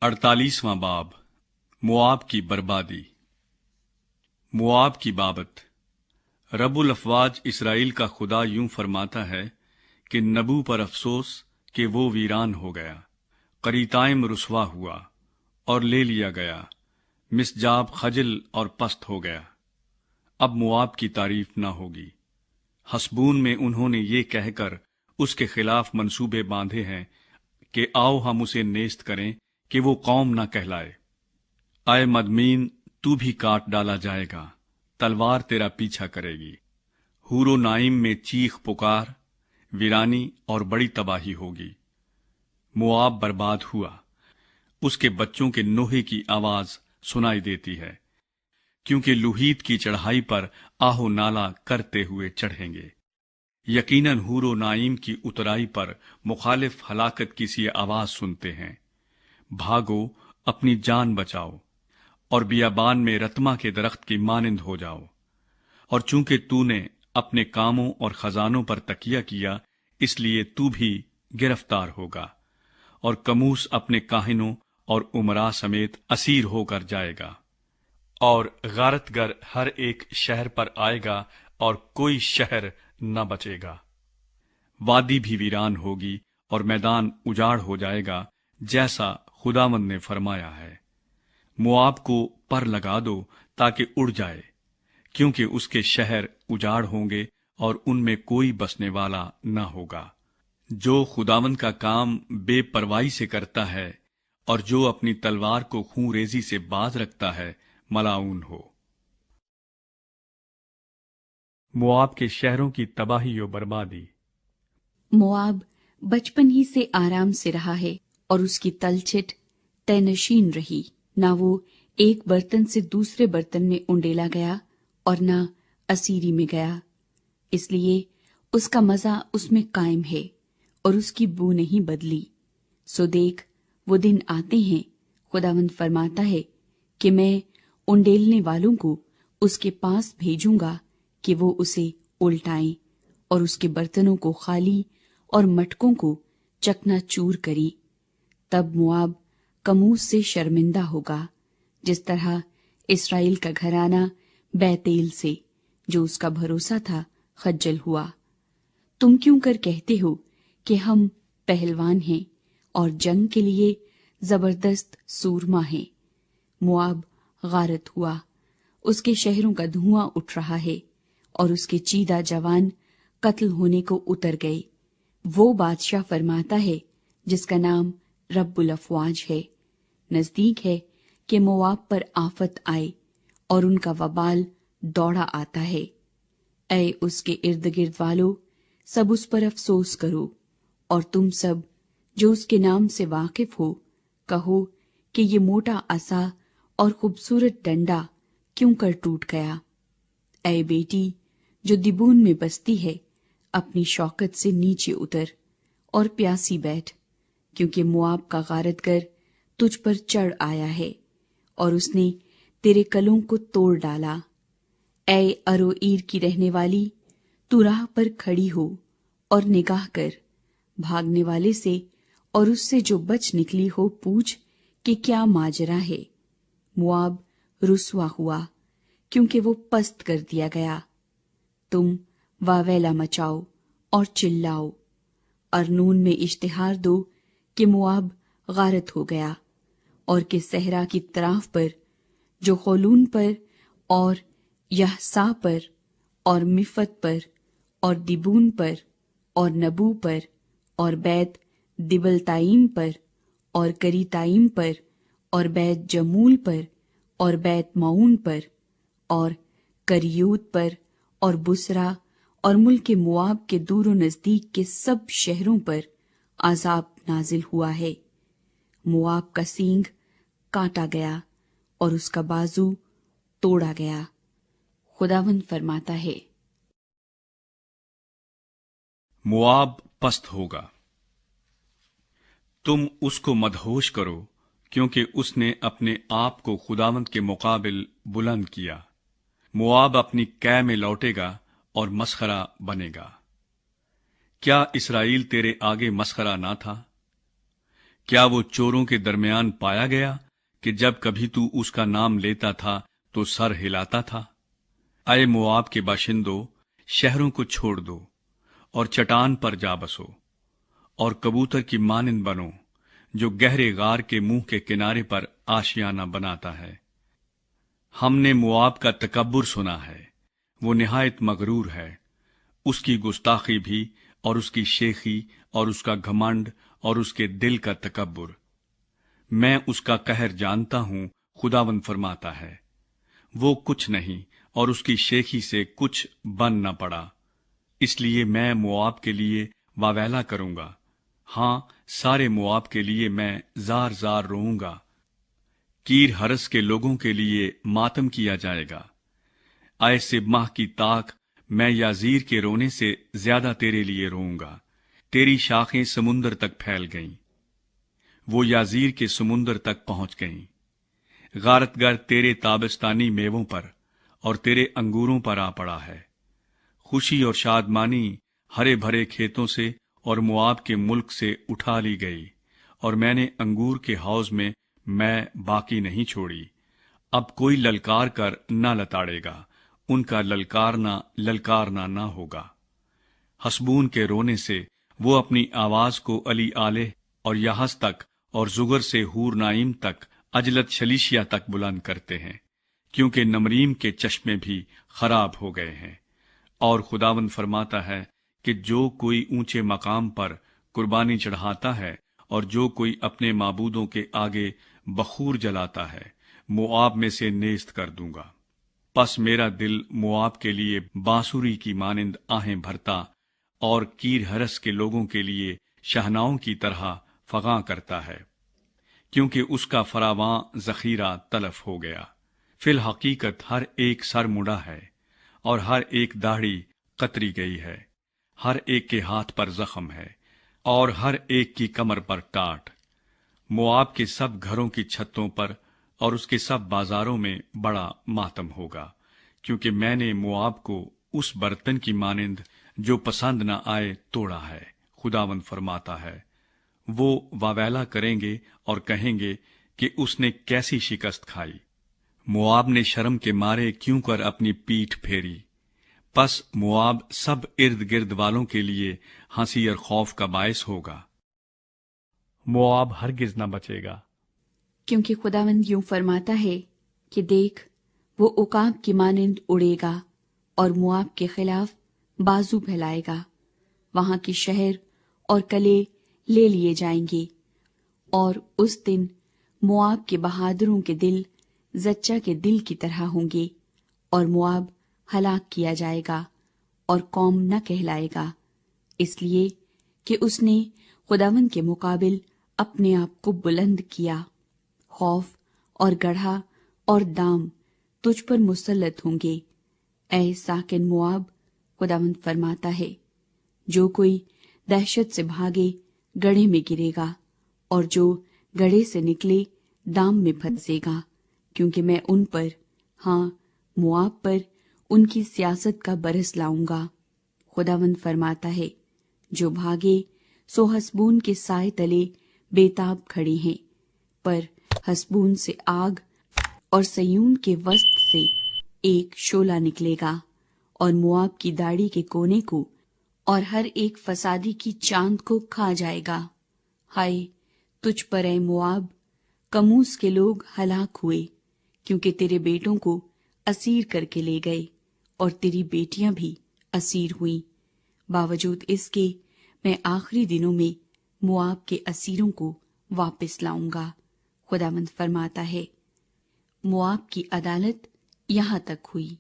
48واں باب موآب کی بربادی۔ موآب کی بابت۔ رب الافواج اسرائیل کا خدا یوں فرماتا ہے کہ نبو پر افسوس کہ وہ ویران ہو گیا، قریطائم رسوا ہوا اور لے لیا گیا، مسجاب خجل اور پست ہو گیا۔ اب موآب کی تعریف نہ ہوگی۔ حسبون میں انہوں نے یہ کہہ کر اس کے خلاف منصوبے باندھے ہیں کہ آؤ ہم اسے نیست کریں کہ وہ قوم نہ کہلائے۔ اے مدمین، تو بھی کاٹ ڈالا جائے گا، تلوار تیرا پیچھا کرے گی۔ حور و نائم میں چیخ پکار، ویرانی اور بڑی تباہی ہوگی۔ موآب برباد ہوا، اس کے بچوں کے نوحے کی آواز سنائی دیتی ہے، کیونکہ لوہیت کی چڑھائی پر آہ و نالہ کرتے ہوئے چڑھیں گے۔ یقیناً حور و نائم کی اترائی پر مخالف ہلاکت کی سی آواز سنتے ہیں۔ بھاگو، اپنی جان بچاؤ، اور بیابان میں رتما کے درخت کی مانند ہو جاؤ۔ اور چونکہ تو نے اپنے کاموں اور خزانوں پر تکیہ کیا، اس لیے تو بھی گرفتار ہوگا، اور کموس اپنے کاہنوں اور امراء سمیت اسیر ہو کر جائے گا، اور غارت گر ہر ایک شہر پر آئے گا، اور کوئی شہر نہ بچے گا۔ وادی بھی ویران ہوگی اور میدان اجاڑ ہو جائے گا، جیسا خداوند نے فرمایا ہے۔ موآب کو پر لگا دو تاکہ اڑ جائے، کیونکہ اس کے شہر اجاڑ ہوں گے اور ان میں کوئی بسنے والا نہ ہوگا۔ جو خداوند کا کام بے پروائی سے کرتا ہے اور جو اپنی تلوار کو خون ریزی سے باز رکھتا ہے، ملعون ہو۔ موآب کے شہروں کی تباہی و بربادی۔ موآب بچپن ہی سے آرام سے رہا ہے، اور اس کی تلچھٹ طے نشین رہی۔ نہ وہ ایک برتن سے دوسرے برتن میں انڈیلا گیا اور نہ اسیری میں گیا، اس لیے اس کا مزہ اس میں قائم ہے اور اس کی بو نہیں بدلی۔ سو دیکھ، وہ دن آتے ہیں، خداوند فرماتا ہے کہ میں انڈیلنے والوں کو اس کے پاس بھیجوں گا کہ وہ اسے الٹائیں اور اس کے برتنوں کو خالی اور مٹکوں کو چکنا چور کری۔ تب موآب کموس سے شرمندہ ہوگا، جس طرح اسرائیل کا گھرانہ بیتیل سے، جو اس کا بھروسہ تھا، خجل ہوا۔ تم کیوں کر کہتے ہو کہ ہم پہلوان ہیں اور جنگ کے لیے زبردست سورما ہیں؟ موآب غارت ہوا، اس کے شہروں کا دھواں اٹھ رہا ہے، اور اس کے چیدہ جوان قتل ہونے کو اتر گئے۔ وہ بادشاہ فرماتا ہے جس کا نام رب الافواج ہے، نزدیک ہے کہ موآب پر آفت آئے اور ان کا وبال دوڑا آتا ہے۔ اے اس کے ارد گرد والو، سب اس پر افسوس کرو، اور تم سب جو اس کے نام سے واقف ہو، کہو کہ یہ موٹا عصا اور خوبصورت ڈنڈا کیوں کر ٹوٹ گیا۔ اے بیٹی جو دیبون میں بستی ہے، اپنی شوکت سے نیچے اتر اور پیاسی بیٹھ، کیونکہ موآب کا غارت گر تجھ پر چڑھ آیا ہے اور اس نے تیرے کلوں کو توڑ ڈالا۔ اے اروئیر کی رہنے والی، تو راہ پر کھڑی ہو اور نگاہ کر، بھاگنے والے سے اور اس سے جو بچ نکلی ہو پوچھ کہ کیا ماجرا ہے۔ موآب رسوا ہوا کیونکہ وہ پست کر دیا گیا۔ تم واویلا مچاؤ اور چلاؤ، ارنون میں اشتہار دو کہ موآب غارت ہو گیا، اور کہ صحرا کی طراف پر، جو خولون پر اور یحسا پر اور مفت پر اور دیبون پر اور نبو پر اور بیت دبلتائیم پر اور کریتائیم پر اور بیت جمول پر اور بیت معون پر اور کریوت پر اور بسرا اور ملک موآب کے دور و نزدیک کے سب شہروں پر عذاب نازل ہوا ہے۔ موآب کا سینگ کاٹا گیا اور اس کا بازو توڑا گیا۔ خداوند فرماتا ہے۔ موآب پست ہوگا۔ تم اس کو مدہوش کرو، کیونکہ اس نے اپنے آپ کو خداوند کے مقابل بلند کیا۔ موآب اپنی قے میں لوٹے گا اور مسخرہ بنے گا۔ کیا اسرائیل تیرے آگے مسخرہ نہ تھا؟ کیا وہ چوروں کے درمیان پایا گیا کہ جب کبھی تو اس کا نام لیتا تھا تو سر ہلاتا تھا؟ اے موآب کے باشندوں، شہروں کو چھوڑ دو اور چٹان پر جا بسو، اور کبوتر کی مانند بنو جو گہرے غار کے منہ کے کنارے پر آشیانہ بناتا ہے۔ ہم نے موآب کا تکبر سنا ہے، وہ نہایت مغرور ہے، اس کی گستاخی بھی اور اس کی شیخی اور اس کا گھمنڈ اور اس کے دل کا تکبر۔ میں اس کا قہر جانتا ہوں، خداوند فرماتا ہے، وہ کچھ نہیں اور اس کی شیخی سے کچھ بن نہ پڑا، اس لیے میں موآب کے لیے واویلا کروں گا، ہاں سارے موآب کے لیے میں زار زار روؤں گا۔ کیر ہرس کے لوگوں کے لیے ماتم کیا جائے گا۔ اے سبمہ کی تاک، میں یازیر کے رونے سے زیادہ تیرے لیے روؤں گا، تیری شاخیں سمندر تک پھیل گئیں، وہ یازیر کے سمندر تک پہنچ گئیں۔ غارت گر تیرے تابستانی میووں پر اور تیرے انگوروں پر آ پڑا ہے۔ خوشی اور شادمانی ہرے بھرے کھیتوں سے اور موآب کے ملک سے اٹھا لی گئی، اور میں نے انگور کے حوض میں باقی نہیں چھوڑی۔ اب کوئی للکار کر نہ لتاڑے گا، ان کا للکارنا نہ ہوگا۔ حسبون کے رونے سے وہ اپنی آواز کو علی آلہ اور یحس تک اور زگر سے ہور نائم تک، اجلت شلیشیا تک بلند کرتے ہیں، کیونکہ نمریم کے چشمے بھی خراب ہو گئے ہیں۔ اور خداوند فرماتا ہے کہ جو کوئی اونچے مقام پر قربانی چڑھاتا ہے اور جو کوئی اپنے معبودوں کے آگے بخور جلاتا ہے، موآب میں سے نیست کر دوں گا۔ پس میرا دل موآب کے لیے بانسری کی مانند آہیں بھرتا اور کیر ہرس کے لوگوں کے لیے شہناؤں کی طرح فغاں کرتا ہے، کیونکہ اس کا فراواں ذخیرہ تلف ہو گیا۔ فی الحقیقت ہر ایک سر مڑا ہے اور ہر ایک داڑھی قطری گئی ہے، ہر ایک کے ہاتھ پر زخم ہے اور ہر ایک کی کمر پر ٹاٹ۔ موآب کے سب گھروں کی چھتوں پر اور اس کے سب بازاروں میں بڑا ماتم ہوگا، کیونکہ میں نے موآب کو اس برتن کی مانند جو پسند نہ آئے توڑا ہے، خداوند فرماتا ہے۔ وہ واویلا کریں گے اور کہیں گے کہ اس نے کیسی شکست کھائی، موآب نے شرم کے مارے کیوں کر اپنی پیٹھ پھیری۔ پس موآب سب ارد گرد والوں کے لیے ہنسی اور خوف کا باعث ہوگا، موآب ہرگز نہ بچے گا۔ کیونکہ خداوند یوں فرماتا ہے کہ دیکھ، وہ عقاب کی مانند اڑے گا اور موآب کے خلاف بازو پھیلائے گا، وہاں کی شہر اور قلعے لے لیے جائیں گے، اور اس دن موآب کے بہادروں کے دل زچہ کے دل کی طرح ہوں گے، اور موآب ہلاک کیا جائے گا اور قوم نہ کہلائے گا، اس لیے کہ اس نے خداوند کے مقابل اپنے آپ کو بلند کیا۔ خوف اور گڑھا اور دام تجھ پر مسلط ہوں گے، اے ساکن موآب، خداوند فرماتا ہے۔ جو کوئی دہشت سے بھاگے گڑھے میں گرے گا، اور جو گڑھے سے نکلے دام میں پھنسے گا، کیونکہ میں ان پر، ہاں موآب پر، ان کی سیاست کا برس لاؤں گا۔ خداوند فرماتا ہے، جو بھاگے سو حسبون کے سائے تلے بے تاب کھڑے ہیں، پر حسبون سے آگ اور سیون کے وسط سے ایک شعلہ نکلے گا، اور موآب کی داڑھی کے کونے کو اور ہر ایک فسادی کی چاند کو کھا جائے گا۔ ہائے تجھ پر اے موآب، کموس کے لوگ ہلاک ہوئے، کیونکہ تیرے بیٹوں کو اسیر کر کے لے گئے اور تیری بیٹیاں بھی اسیر ہوئیں۔ باوجود اس کے میں آخری دنوں میں موآب کے اسیروں کو واپس لاؤں گا، خداوند فرماتا ہے۔ موآب کی عدالت یہاں تک ہوئی۔